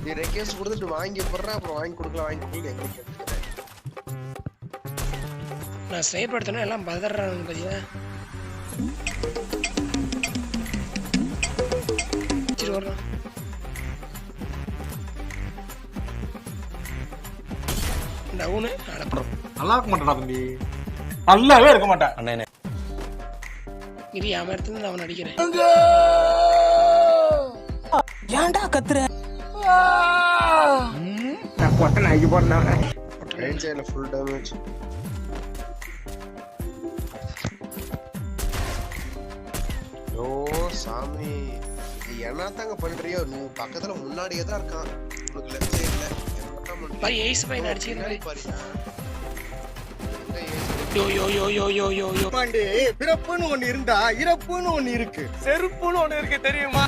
நீ ரெக்வெஸ்ட் கொடுத்துட்டு வாங்கி போடுற அப்புறம் வாங்கி கொடுக்கல எங்க கேட்டுக்கிறேன். நான் ஸ்னைப்பர் எடுத்தேன்னா எல்லாம் பதறானுங்க பாத்தியா. சரி வரலாம். டவுனு அடப்படும். நல்லா இருக்க மாட்டேடா தம்பி. நல்லாவே இருக்க மாட்டேன். அண்ணே இரு அவன் எடுத்து அவன் அடிக்கிறேன். ஏன்டா கத்துற? நான் போட்டேன் நான் போட்டேன். ரைட் சைடுல ஃபுல் டேமேஜ். ஓ சாமி என்ன தாங்க பண்றியோ? நீ பக்கத்துல முன்னாடியே தான் இருக்கான். உனக்கு லெஃப்ட் சைடுல பாய் ஏஸ் பை அடிச்சிருக்காரு பாரு. யோ யோ யோ யோ யோ யோ யோ பிறப்புன்னு ஒண்ணு இருந்தா இறப்புன்னு ஒண்ணு இருக்கு, செருப்புன்னு ஒண்ணு இருக்கு தெரியுமா?